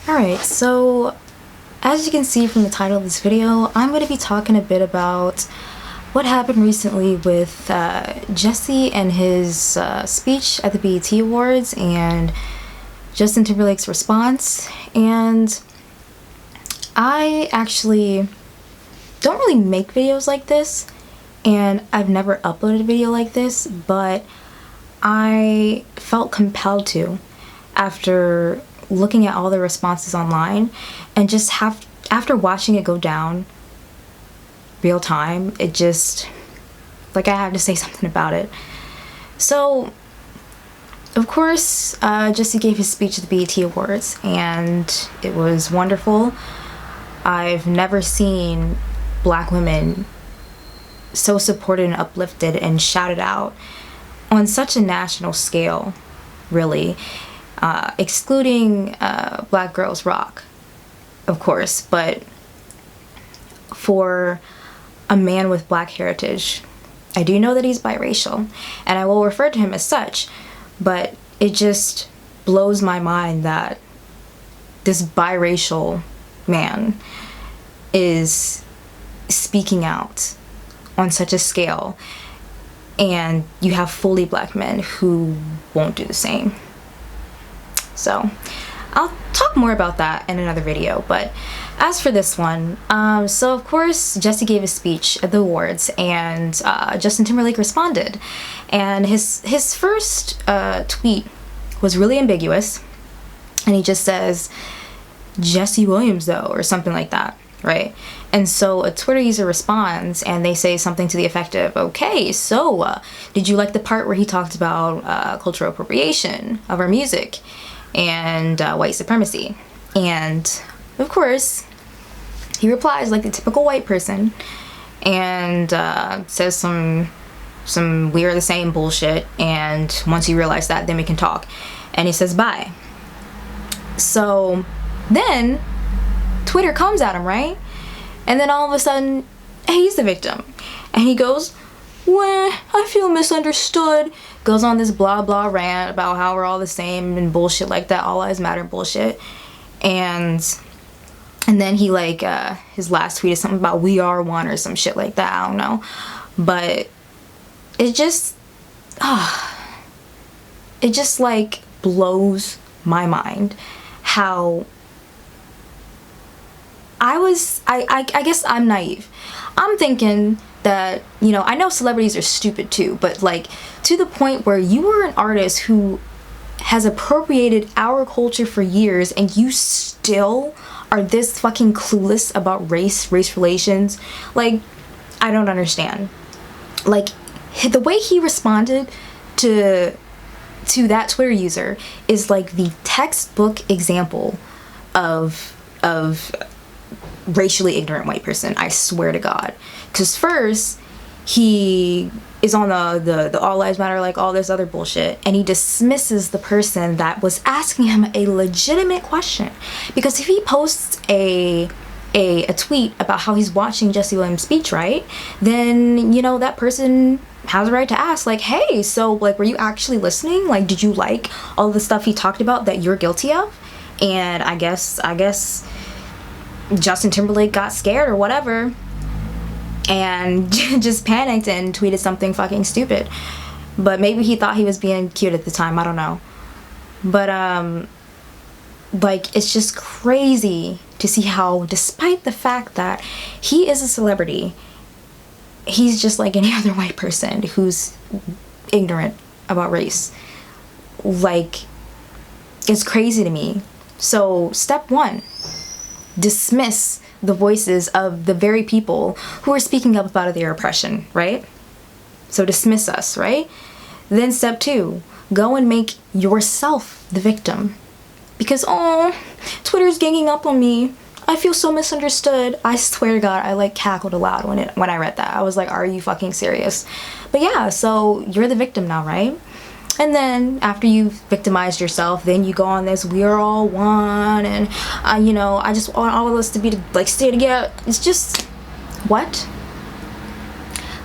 Alright, so as you can see from the title of this video, I'm going to be talking a bit about what happened recently with Jesse and his speech at the BET Awards and Justin Timberlake's response. And I actually don't really make videos like this, and I've never uploaded a video like this, but I felt compelled to after looking at all the responses online and just after watching it go down real time, it just, like, I had to say something about it. So of course Jesse gave his speech at the BET Awards and it was wonderful. I've never seen Black women so supported and uplifted and shouted out on such a national scale, really. Excluding Black Girls Rock, of course, but for a man with Black heritage, I do know that he's biracial, and I will refer to him as such, but it just blows my mind that this biracial man is speaking out on such a scale, and you have fully Black men who won't do the same. So I'll talk more about that in another video, but as for this one, so of course Jesse gave a speech at the awards and Justin Timberlake responded, and his first tweet was really ambiguous, and he just says Jesse Williams though, or something like that, right? And so a Twitter user responds and they say something to the effect of, okay, so did you like the part where he talked about cultural appropriation of our music and white supremacy? And of course he replies like the typical white person and says some we are the same bullshit, and once you realize that, then we can talk, and he says bye. So then Twitter comes at him, right? And then all of a sudden he's the victim and he goes, well, I feel misunderstood, goes on this blah blah rant about how we're all the same and bullshit like that, all lives matter bullshit. And then he, like, his last tweet is something about we are one or some shit like that, I don't know. But it just like blows my mind how I guess I'm naive. I'm thinking that, you know, I know celebrities are stupid too, but like to the point where you are an artist who has appropriated our culture for years and you still are this fucking clueless about race relations. Like, I don't understand. Like, the way he responded to that Twitter user is like the textbook example of racially ignorant white person, I swear to God. Because first he is on the all lives matter, like all this other bullshit, and he dismisses the person that was asking him a legitimate question. Because if he posts a tweet about how he's watching Jesse Williams' speech, right, then, you know, that person has a right to ask, like, hey, so, like, were you actually listening? Like, did you like all the stuff he talked about that you're guilty of? And I guess Justin Timberlake got scared or whatever and just panicked and tweeted something fucking stupid. But maybe he thought he was being cute at the time, I don't know. But like, it's just crazy to see how, despite the fact that he is a celebrity, he's just like any other white person who's ignorant about race. Like, it's crazy to me. So step one, dismiss the voices of the very people who are speaking up about their oppression, right? So dismiss us, right? Then step two, go and make yourself the victim. Because, oh, Twitter's ganging up on me. I feel so misunderstood. I swear to God, I like cackled aloud when I read that. I was like, are you fucking serious? But yeah, so you're the victim now, right? And then after you've victimized yourself, then you go on this we are all one, and you know, I just want all of us to be, like, stay together. It's just, what?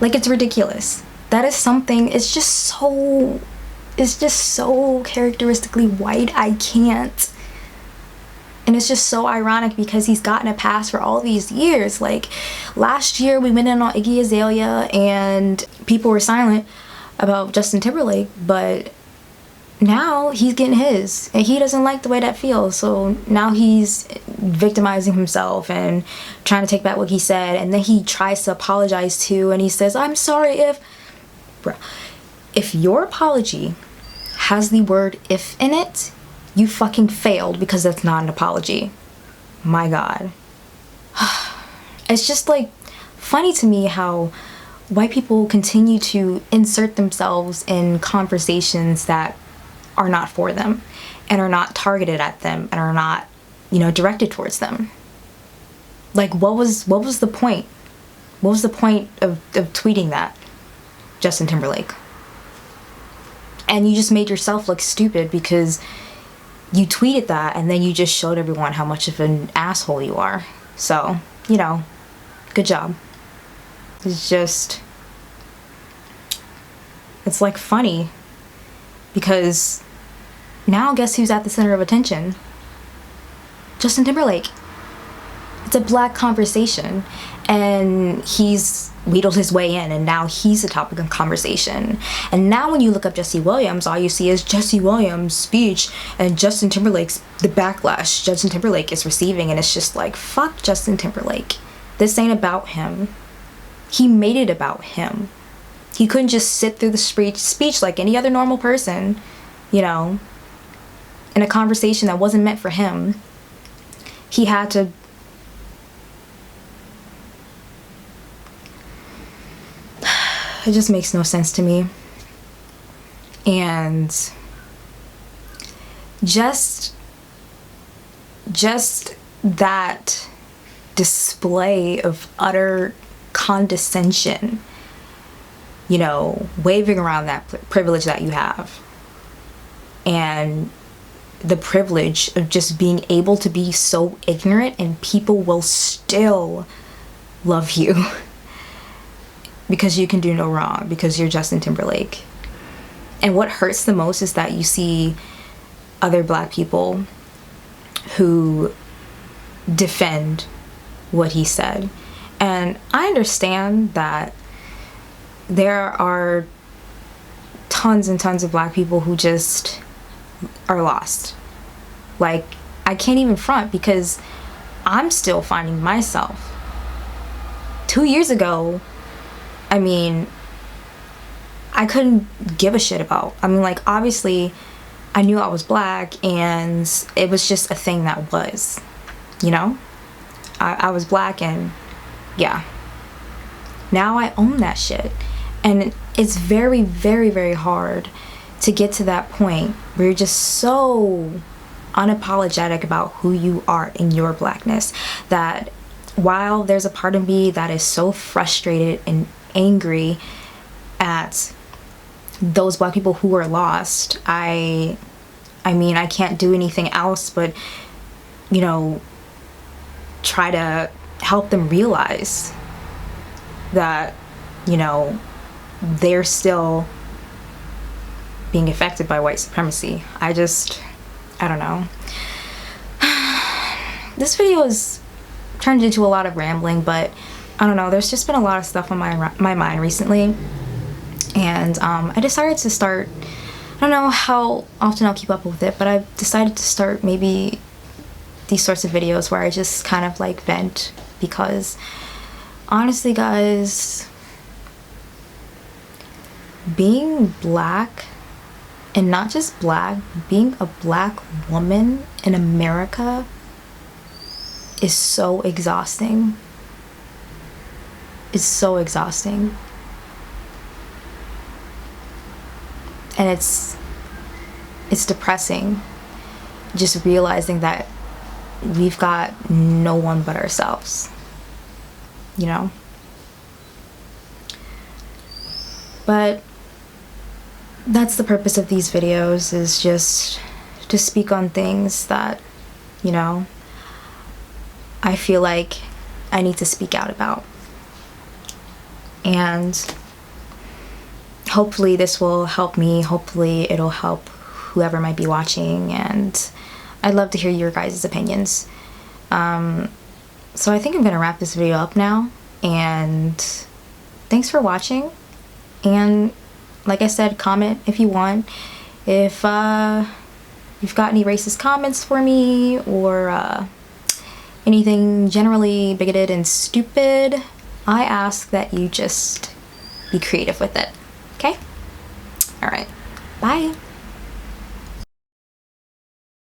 Like, it's ridiculous. That is something, it's just so characteristically white. I can't. And it's just so ironic because he's gotten a pass for all these years. Like, last year we went in on Iggy Azalea and people were silent about Justin Timberlake, but now he's getting his, and he doesn't like the way that feels. So now he's victimizing himself and trying to take back what he said, and then he tries to apologize too, and he says, I'm sorry if... Bro, if your apology has the word if in it, you fucking failed, because that's not an apology. My God. It's just like funny to me how white people continue to insert themselves in conversations that are not for them and are not targeted at them and are not, you know, directed towards them. Like, what was the point? What was the point of tweeting that, Justin Timberlake? And you just made yourself look stupid because you tweeted that and then you just showed everyone how much of an asshole you are. So, you know, good job. It's just, it's like funny because now guess who's at the center of attention? Justin Timberlake. It's a black conversation and he's wheedled his way in, and now he's the topic of conversation. And now when you look up Jesse Williams, all you see is Jesse Williams' speech and Justin Timberlake's, the backlash Justin Timberlake is receiving, and it's just like, fuck Justin Timberlake. This ain't about him. He made it about him. He couldn't just sit through the speech like any other normal person, you know, in a conversation that wasn't meant for him. He had to... It just makes no sense to me. And just that display of utter condescension, you know, waving around that privilege that you have, and the privilege of just being able to be so ignorant and people will still love you because you can do no wrong, because you're Justin Timberlake. And what hurts the most is that you see other black people who defend what he said. And I understand that there are tons and tons of black people who just are lost. Like, I can't even front because I'm still finding myself. 2 years ago, I mean, I couldn't give a shit about. I mean, like, obviously, I knew I was black, and it was just a thing that was, you know? I was black, and yeah. Now I own that shit. And it's very, very, very hard to get to that point where you're just so unapologetic about who you are in your blackness, that while there's a part of me that is so frustrated and angry at those black people who are lost, I mean, I can't do anything else but, you know, try to help them realize that, you know, they're still being affected by white supremacy. I don't know. This video has turned into a lot of rambling, but I don't know, there's just been a lot of stuff on my mind recently, and I decided to start, I don't know how often I'll keep up with it, but I've decided to start maybe these sorts of videos where I just kind of like vent, because honestly guys, being black, and not just black, being a black woman in America is so exhausting. It's so exhausting. And it's depressing just realizing that we've got no one but ourselves, you know? But that's the purpose of these videos, is just to speak on things that, you know, I feel like I need to speak out about. And hopefully this will help me, hopefully it'll help whoever might be watching, and I'd love to hear your guys' opinions. So I think I'm gonna wrap this video up now, and thanks for watching. And like I said, comment if you want. If you've got any racist comments for me, or anything generally bigoted and stupid, I ask that you just be creative with it. Okay? Alright. Bye.